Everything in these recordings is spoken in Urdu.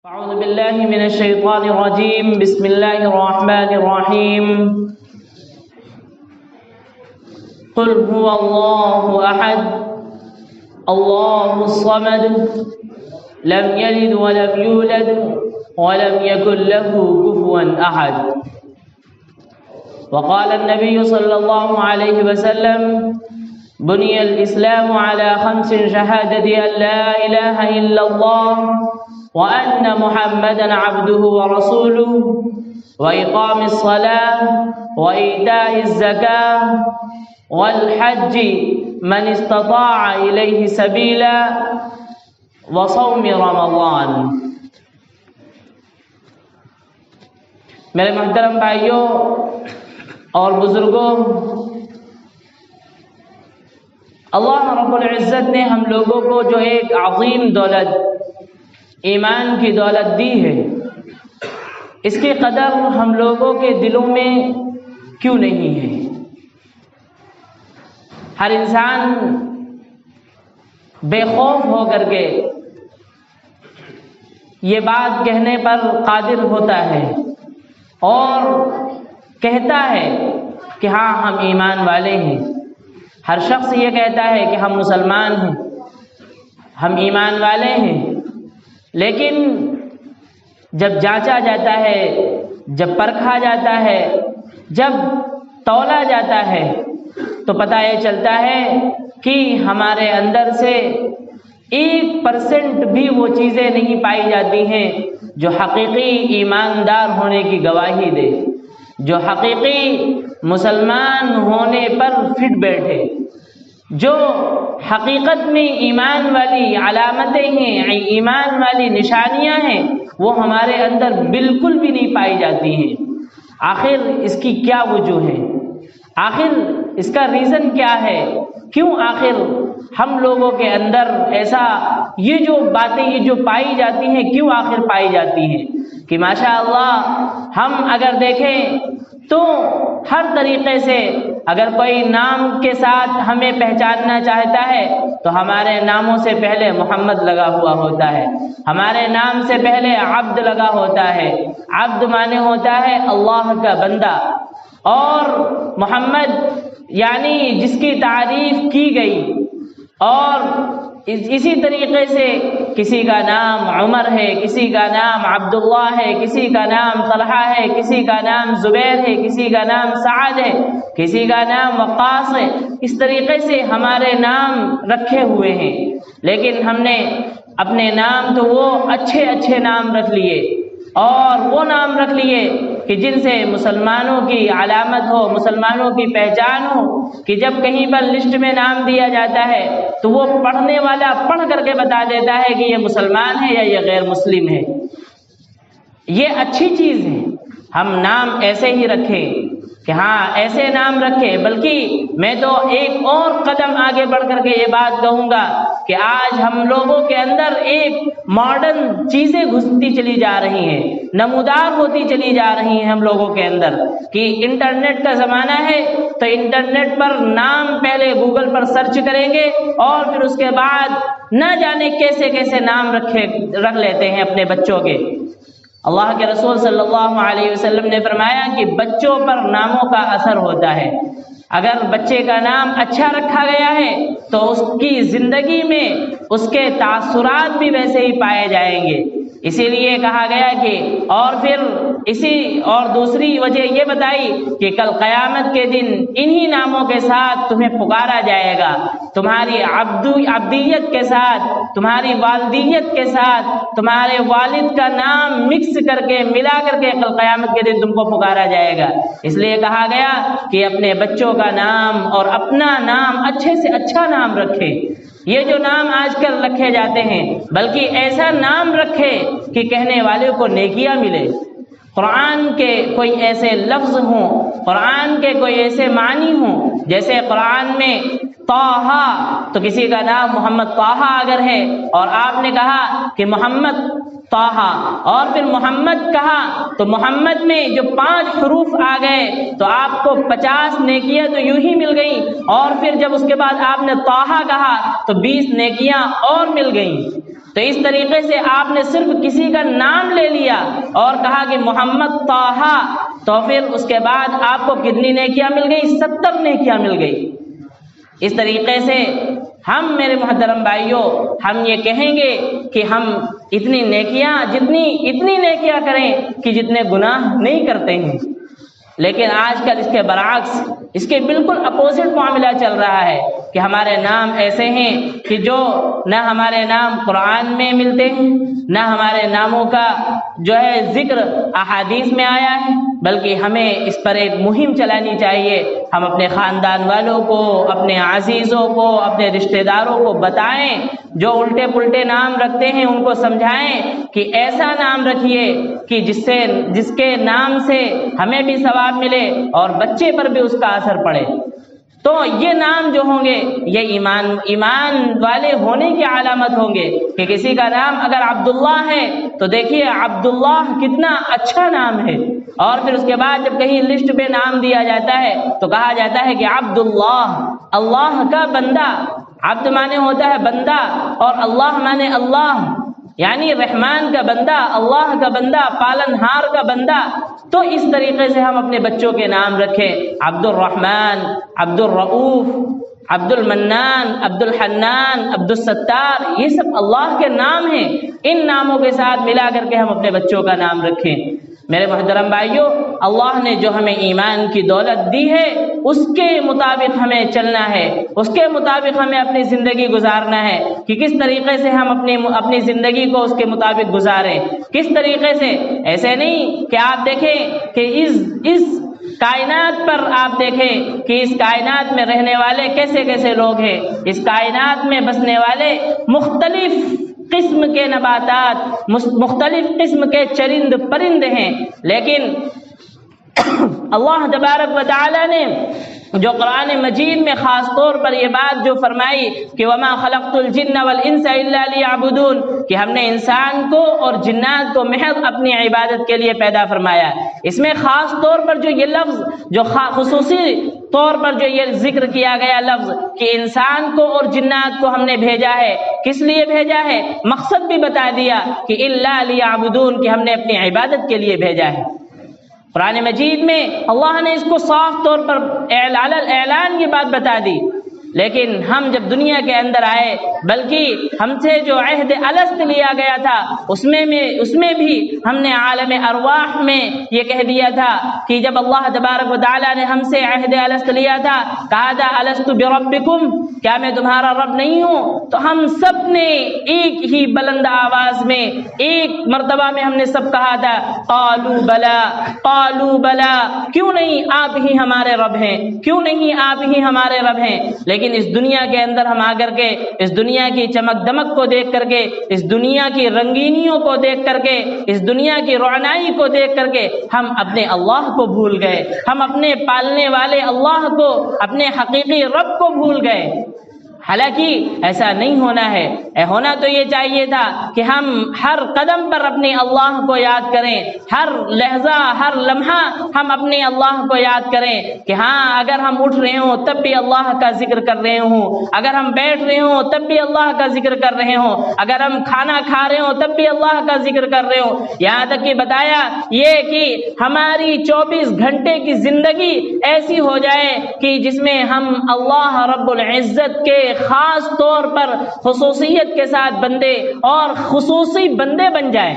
أعوذ بالله من الشيطان الرجيم بسم الله الرحمن الرحيم قل هو الله أحد الله الصمد لم يلد ولم يولد ولم يكن له كفوا أحد وقال النبي صلى الله عليه وسلم بني الإسلام على 5 شهادة أن لا إله إلا الله وأن محمدًا عبده ورسوله وإقام الصلاة وإيتاء الزكاة والحج من استطاع إليه سبيلا وصوم رمضان۔ میرے محترم بھائیوں اور بزرگوں، اللہ رب العزت نے ہم لوگوں کو جو ایک عظیم دولت ایمان کی دولت دی ہے، اس کی قدر ہم لوگوں کے دلوں میں کیوں نہیں ہے؟ ہر انسان بے خوف ہو کر کے یہ بات کہنے پر قادر ہوتا ہے اور کہتا ہے کہ ہاں ہم ایمان والے ہیں۔ ہر شخص یہ کہتا ہے کہ ہم مسلمان ہیں، ہم ایمان والے ہیں، لیکن جب جانچا جاتا ہے، جب پرکھا جاتا ہے، جب تولا جاتا ہے تو پتہ یہ چلتا ہے کہ ہمارے اندر سے 1% بھی وہ چیزیں نہیں پائی جاتی ہیں جو حقیقی ایماندار ہونے کی گواہی دے، جو حقیقی مسلمان ہونے پر فٹ بیٹھے، جو حقیقت میں ایمان والی علامتیں ہیں، ایمان والی نشانیاں ہیں، وہ ہمارے اندر بالکل بھی نہیں پائی جاتی ہیں۔ آخر اس کی کیا وجہ ہے؟ آخر اس کا ریزن کیا ہے؟ کیوں آخر ہم لوگوں کے اندر ایسا یہ جو باتیں یہ جو پائی جاتی ہیں کیوں آخر پائی جاتی ہیں کہ ماشاءاللہ ہم اگر دیکھیں تو ہر طریقے سے اگر کوئی نام کے ساتھ ہمیں پہچاننا چاہتا ہے تو ہمارے ناموں سے پہلے محمد لگا ہوا ہوتا ہے، ہمارے نام سے پہلے عبد لگا ہوتا ہے۔ عبد مانے ہوتا ہے اللہ کا بندہ، اور محمد یعنی جس کی تعریف کی گئی، اور اسی طریقے سے کسی کا نام عمر ہے، کسی کا نام عبداللہ ہے، کسی کا نام طلحہ ہے، کسی کا نام زبیر ہے، کسی کا نام سعد ہے، کسی کا نام وقاص ہے۔ اس طریقے سے ہمارے نام رکھے ہوئے ہیں، لیکن ہم نے اپنے نام تو وہ اچھے اچھے نام رکھ لیے، اور وہ نام رکھ لیے کہ جن سے مسلمانوں کی علامت ہو، مسلمانوں کی پہچان ہو، کہ جب کہیں پر لسٹ میں نام دیا جاتا ہے تو وہ پڑھنے والا پڑھ کر کے بتا دیتا ہے کہ یہ مسلمان ہے یا یہ غیر مسلم ہے۔ یہ اچھی چیز ہے، ہم نام ایسے ہی رکھیں کہ ہاں ایسے نام رکھیں، بلکہ میں تو ایک اور قدم آگے بڑھ کر کے یہ بات کہوں گا کہ آج ہم لوگوں کے اندر ایک ماڈرن چیزیں گھستی چلی جا رہی ہیں، نمودار ہوتی چلی جا رہی ہیں ہم لوگوں کے اندر، کہ انٹرنیٹ کا زمانہ ہے تو انٹرنیٹ پر نام پہلے گوگل پر سرچ کریں گے اور پھر اس کے بعد نہ جانے کیسے کیسے نام رکھ لیتے ہیں اپنے بچوں کے۔ اللہ کے رسول صلی اللہ علیہ وسلم نے فرمایا کہ بچوں پر ناموں کا اثر ہوتا ہے۔ اگر بچے کا نام اچھا رکھا گیا ہے تو اس کی زندگی میں اس کے تاثرات بھی ویسے ہی پائے جائیں گے۔ اسی لیے کہا گیا کہ اور دوسری وجہ یہ بتائی کہ کل قیامت کے دن انہی ناموں کے ساتھ تمہیں پکارا جائے گا، تمہاری عبدیت کے ساتھ، تمہاری والدیت کے ساتھ، تمہارے والد کا نام مکس کر کے ملا کر کے کل قیامت کے دن تم کو پکارا جائے گا۔ اس لیے کہا گیا کہ اپنے بچوں کا نام اور اپنا نام اچھے سے اچھا نام رکھے۔ یہ جو نام آج کل رکھے جاتے ہیں بلکہ ایسا نام رکھے کہ کہنے والے کو نیکیاں ملے، قرآن کے کوئی ایسے لفظ ہوں، قرآن کے کوئی ایسے معنی ہوں، جیسے قرآن میں طہ، تو کسی کا نام محمد طہ اگر ہے اور آپ نے کہا کہ محمد طہ اور پھر محمد کہا تو محمد میں جو 5 حروف آ گئے تو آپ کو 50 نیکیاں تو یوں ہی مل گئیں، اور پھر جب اس کے بعد آپ نے طہ کہا تو 20 نیکیاں اور مل گئیں۔ تو اس طریقے سے آپ نے صرف کسی کا نام لے لیا اور کہا کہ محمد طہ، تو پھر اس کے بعد آپ کو کتنی نیکیاں مل گئی؟ 70 نیکیاں مل گئی۔ اس طریقے سے ہم میرے محترم بھائیوں، ہم یہ کہیں گے کہ ہم اتنی نیکیاں کریں کہ جتنے گناہ نہیں کرتے ہیں، لیکن آج کل اس کے برعکس، اس کے بالکل اپوزٹ معاملہ چل رہا ہے کہ ہمارے نام ایسے ہیں کہ جو نہ ہمارے نام قرآن میں ملتے ہیں، نہ ہمارے ناموں کا جو ہے ذکر احادیث میں آیا ہے، بلکہ ہمیں اس پر ایک مہم چلانی چاہیے۔ ہم اپنے خاندان والوں کو، اپنے عزیزوں کو، اپنے رشتہ داروں کو بتائیں، جو الٹے پلٹے نام رکھتے ہیں ان کو سمجھائیں کہ ایسا نام رکھیے کہ جس کے نام سے ہمیں بھی ثواب ملے اور بچے پر بھی اس کا اثر پڑے۔ تو یہ نام جو ہوں گے یہ ایمان والے ہونے کی علامت ہوں گے کہ کسی کا نام اگر عبداللہ ہے تو دیکھیے عبداللہ کتنا اچھا نام ہے، اور پھر اس کے بعد جب کہیں لسٹ پہ نام دیا جاتا ہے تو کہا جاتا ہے کہ عبداللہ، اللہ کا بندہ۔ عبد مانے ہوتا ہے بندہ اور اللہ مانے اللہ، یعنی رحمان کا بندہ، اللہ کا بندہ، پالنہار کا بندہ۔ تو اس طریقے سے ہم اپنے بچوں کے نام رکھیں، عبد الرحمن، عبد الرؤوف، عبد المنان، عبد الحنان، عبد الستار، یہ سب اللہ کے نام ہیں۔ ان ناموں کے ساتھ ملا کر کے ہم اپنے بچوں کا نام رکھیں۔ میرے محترم بھائیوں، اللہ نے جو ہمیں ایمان کی دولت دی ہے اس کے مطابق ہمیں چلنا ہے، اس کے مطابق ہمیں اپنی زندگی گزارنا ہے کہ کس طریقے سے ہم اپنی زندگی کو اس کے مطابق گزاریں، کس طریقے سے۔ ایسے نہیں کہ آپ دیکھیں کہ اس کائنات پر آپ دیکھیں کہ اس کائنات میں رہنے والے کیسے کیسے لوگ ہیں، اس کائنات میں بسنے والے مختلف قسم کے نباتات، مختلف قسم کے چرند پرند ہیں، لیکن اللہ تبارک و تعالی نے جو قرآن مجید میں خاص طور پر یہ بات جو فرمائی کہ وما خلقت الجن والانس الا لیعبدون، کہ ہم نے انسان کو اور جنات کو محض اپنی عبادت کے لیے پیدا فرمایا، اس میں خاص طور پر جو یہ لفظ جو خصوصی طور پر جو یہ ذکر کیا گیا لفظ کہ انسان کو اور جنات کو ہم نے بھیجا ہے، کس لیے بھیجا ہے، مقصد بھی بتا دیا کہ الا لیعبدون، کہ ہم نے اپنی عبادت کے لیے بھیجا ہے۔ قرآن مجید میں اللہ نے اس کو صاف طور پر اعلان یہ بات بتا دی، لیکن ہم جب دنیا کے اندر آئے، بلکہ ہم سے جو عہد الست لیا گیا تھا اس میں بھی ہم نے عالم ارواح میں یہ کہہ دیا تھا کہ جب اللہ تبارک و تعالیٰ نے ہم سے عہد الست لیا تھا، کہا تھا الست بربکم، کیا میں تمہارا رب نہیں ہوں؟ تو ہم سب نے ایک ہی بلند آواز میں ایک مرتبہ میں ہم نے سب کہا تھا قالوا بلا، قالوا بلا، کیوں نہیں، آپ ہی ہمارے رب ہیں، کیوں نہیں، آپ ہی ہمارے رب ہیں۔ لیکن اس دنیا کے اندر ہم آ کر کے اس دنیا کی چمک دمک کو دیکھ کر کے، اس دنیا کی رنگینیوں کو دیکھ کر کے، اس دنیا کی روشنائی کو دیکھ کر کے ہم اپنے اللہ کو بھول گئے، ہم اپنے پالنے والے اللہ کو، اپنے حقیقی رب کو بھول گئے۔ حالانکہ ایسا نہیں ہونا ہے، ہونا تو یہ چاہیے تھا کہ ہم ہر قدم پر اپنے اللہ کو یاد کریں، ہر لحظہ ہر لمحہ ہم اپنے اللہ کو یاد کریں کہ ہاں اگر ہم اٹھ رہے ہوں تب بھی اللہ کا ذکر کر رہے ہوں، اگر ہم بیٹھ رہے ہوں تب بھی اللہ کا ذکر کر رہے ہوں، اگر ہم کھانا کھا رہے ہوں تب بھی اللہ کا ذکر کر رہے ہوں۔ یہاں تک کہ بتایا یہ کہ ہماری 24 گھنٹے کی زندگی ایسی ہو جائے کہ جس میں ہم اللہ رب العزت کے خاص طور پر خصوصیت کے ساتھ بندے اور خصوصی بندے بن جائیں۔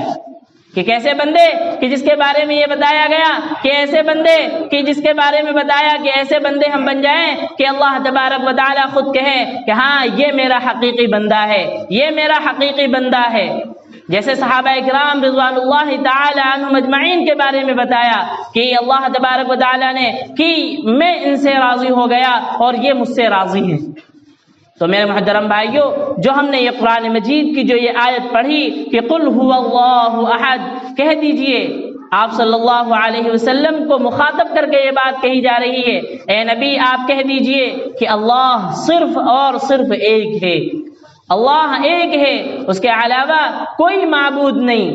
کہ کیسے بندے؟ کہ جس کے بارے میں یہ بتایا گیا کہ ایسے بندے، کہ جس کے بارے میں بتایا کہ ایسے بندے ہم بن جائیں کہ اللہ تبارک و تعالیٰ خود کہے کہ ہاں یہ میرا حقیقی بندہ ہے، یہ میرا حقیقی بندہ ہے۔ جیسے صحابہ اکرام رضوان اللہ تعالی عنہم اجمعین کے بارے میں بتایا کہ اللہ تبارک و تعالیٰ نے کہ میں ان سے راضی ہو گیا اور یہ مجھ سے راضی ہیں۔ تو میرے محترم بھائیوں، جو ہم نے یہ قرآن مجید کی جو یہ آیت پڑھی کہ قل هو اللہ احد، کہہ دیجئے، آپ صلی اللہ علیہ وسلم کو مخاطب کر کے یہ بات کہی جا رہی ہے، اے نبی آپ کہہ دیجئے کہ اللہ صرف اور صرف ایک ہے، اللہ ایک ہے، اس کے علاوہ کوئی معبود نہیں۔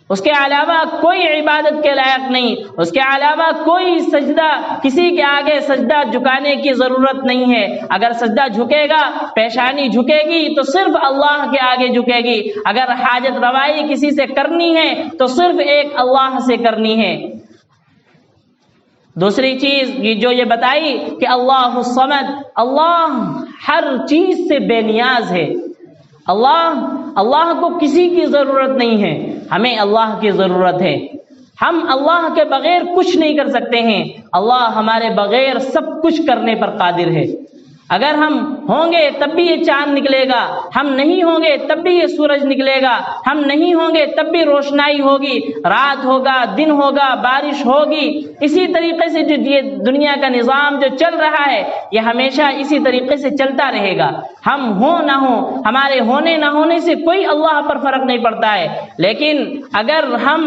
اس کے علاوہ کوئی عبادت کے لائق نہیں، اس کے علاوہ کوئی سجدہ، کسی کے آگے سجدہ جھکانے کی ضرورت نہیں ہے۔ اگر سجدہ جھکے گا، پیشانی جھکے گی تو صرف اللہ کے آگے جھکے گی۔ اگر حاجت روائی کسی سے کرنی ہے تو صرف ایک اللہ سے کرنی ہے۔ دوسری چیز جو یہ بتائی کہ اللہ الصمد، اللہ ہر چیز سے بے نیاز ہے۔ اللہ کو کسی کی ضرورت نہیں ہے، ہمیں اللہ کی ضرورت ہے۔ ہم اللہ کے بغیر کچھ نہیں کر سکتے ہیں، اللہ ہمارے بغیر سب کچھ کرنے پر قادر ہے۔ اگر ہم ہوں گے تب بھی یہ چاند نکلے گا، ہم نہیں ہوں گے تب بھی یہ سورج نکلے گا، ہم نہیں ہوں گے تب بھی روشنائی ہوگی، رات ہوگا، دن ہوگا، بارش ہوگی۔ اسی طریقے سے جو یہ دنیا کا نظام جو چل رہا ہے یہ ہمیشہ اسی طریقے سے چلتا رہے گا۔ ہم ہوں نہ ہوں، ہمارے ہونے نہ ہونے سے کوئی اللہ پر فرق نہیں پڑتا ہے، لیکن اگر ہم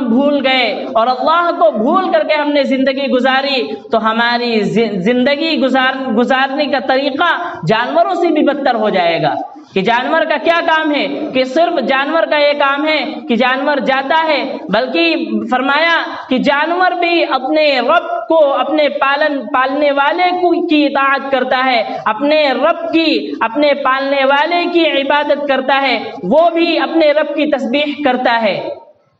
بھول گئے اور اللہ کو بھول کر کے ہم نے زندگی گزاری تو ہماری زندگی گزارنے کا طریقہ جانوروں سے بھی بدتر ہو جائے گا۔ کہ جانور کا کیا کام ہے، کہ صرف جانور کا یہ کام ہے کہ جانور جاتا ہے، بلکہ فرمایا کہ جانور بھی اپنے رب کو، اپنے پالنے والے کی اطاعت کرتا ہے، اپنے رب کی، اپنے پالنے والے کی عبادت کرتا ہے، وہ بھی اپنے رب کی تسبیح کرتا ہے۔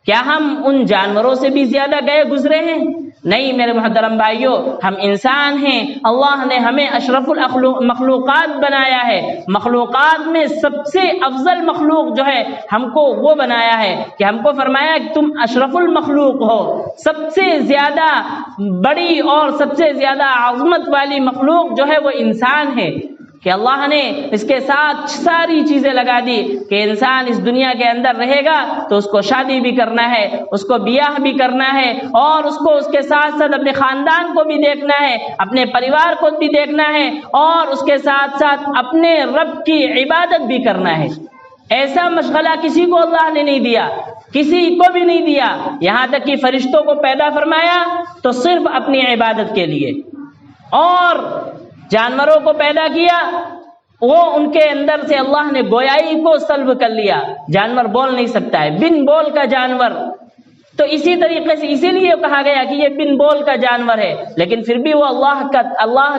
کیا ہم ان جانوروں سے بھی زیادہ گئے گزرے ہیں؟ نہیں میرے محترم بھائیوں، ہم انسان ہیں، اللہ نے ہمیں اشرف المخلوقات بنایا ہے۔ مخلوقات میں سب سے افضل مخلوق جو ہے ہم کو وہ بنایا ہے کہ ہم کو فرمایا کہ تم اشرف المخلوق ہو۔ سب سے زیادہ بڑی اور سب سے زیادہ عظمت والی مخلوق جو ہے وہ انسان ہے، کہ اللہ نے اس کے ساتھ ساری چیزیں لگا دی کہ انسان اس دنیا کے اندر رہے گا تو اس کو شادی بھی کرنا ہے، اس کو بیاہ بھی کرنا ہے، اور اس کو اس کے ساتھ ساتھ اپنے خاندان کو بھی دیکھنا ہے، اپنے پریوار کو بھی دیکھنا ہے، اور اس کے ساتھ ساتھ اپنے رب کی عبادت بھی کرنا ہے۔ ایسا مشغلہ کسی کو اللہ نے نہیں دیا، کسی کو بھی نہیں دیا، یہاں تک کہ فرشتوں کو پیدا فرمایا تو صرف اپنی عبادت کے لیے، اور جانوروں کو پیدا کیا وہ ان کے اندر سے اللہ نے گویائی کو سلب کر لیا۔ جانور بول نہیں سکتا ہے، بن بول کا جانور، تو اسی طریقے سے اسی لیے کہا گیا کہ یہ بن بول کا جانور ہے، لیکن پھر بھی وہ اللہ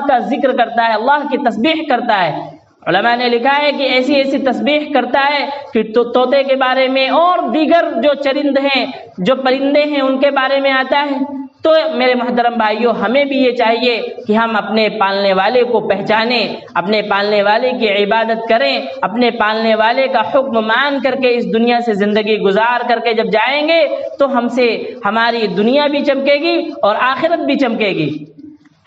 کا ذکر کرتا ہے، اللہ کی تسبیح کرتا ہے۔ علماء نے لکھا ہے کہ ایسی تسبیح کرتا ہے کہ طوطے کے بارے میں اور دیگر جو چرند ہیں، جو پرندے ہیں، ان کے بارے میں آتا ہے۔ تو میرے محترم بھائیوں، ہمیں بھی یہ چاہیے کہ ہم اپنے پالنے والے کو پہچانیں، اپنے پالنے والے کی عبادت کریں، اپنے پالنے والے کا حکم مان کر کے اس دنیا سے زندگی گزار کر کے جب جائیں گے تو ہم سے ہماری دنیا بھی چمکے گی اور آخرت بھی چمکے گی۔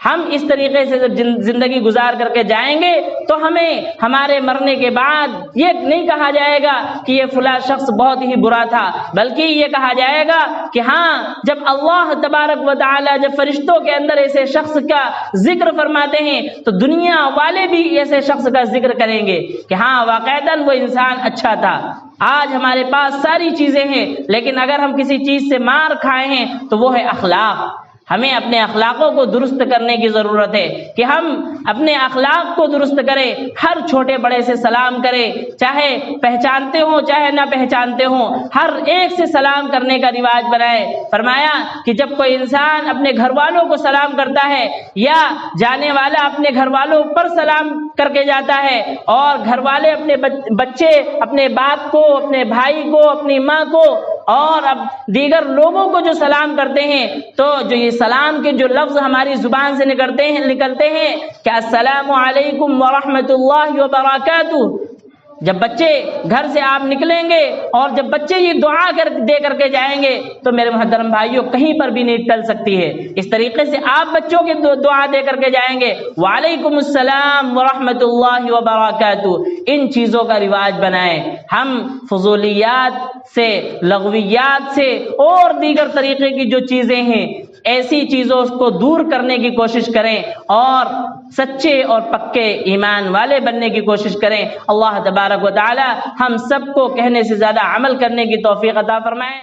ہم اس طریقے سے جب زندگی گزار کر کے جائیں گے تو ہمیں ہمارے مرنے کے بعد یہ نہیں کہا جائے گا کہ یہ فلاں شخص بہت ہی برا تھا، بلکہ یہ کہا جائے گا کہ ہاں، جب اللہ تبارک و تعالی جب فرشتوں کے اندر ایسے شخص کا ذکر فرماتے ہیں تو دنیا والے بھی ایسے شخص کا ذکر کریں گے کہ ہاں واقعتاً وہ انسان اچھا تھا۔ آج ہمارے پاس ساری چیزیں ہیں، لیکن اگر ہم کسی چیز سے مار کھائے ہیں تو وہ ہے اخلاق۔ ہمیں اپنے اخلاقوں کو درست کرنے کی ضرورت ہے کہ ہم اپنے اخلاق کو درست کریں، ہر چھوٹے بڑے سے سلام کریں، چاہے پہچانتے ہوں چاہے نہ پہچانتے ہوں، ہر ایک سے سلام کرنے کا رواج بنائے۔ فرمایا کہ جب کوئی انسان اپنے گھر والوں کو سلام کرتا ہے یا جانے والا اپنے گھر والوں پر سلام کر کے جاتا ہے، اور گھر والے اپنے بچے، اپنے باپ کو، اپنے بھائی کو، اپنی ماں کو اور اب دیگر لوگوں کو جو سلام کرتے ہیں، تو جو یہ سلام کے جو لفظ ہماری زبان سے نکلتے ہیں کہ السلام علیکم ورحمۃ اللہ وبرکاتہ، جب بچے گھر سے آپ نکلیں گے اور جب بچے یہ دعا دے کر کے جائیں گے تو میرے محترم بھائیوں کہیں پر بھی نہیں ٹل سکتی ہے۔ اس طریقے سے آپ بچوں کی دعا دے کر کے جائیں گے، وعلیکم السلام ورحمۃ اللہ وبرکاتہ۔ ان چیزوں کا رواج بنائیں، ہم فضولیات سے، لغویات سے اور دیگر طریقے کی جو چیزیں ہیں ایسی چیزوں کو دور کرنے کی کوشش کریں اور سچے اور پکے ایمان والے بننے کی کوشش کریں۔ اللہ تبارک و تعالی ہم سب کو کہنے سے زیادہ عمل کرنے کی توفیق عطا فرمائے۔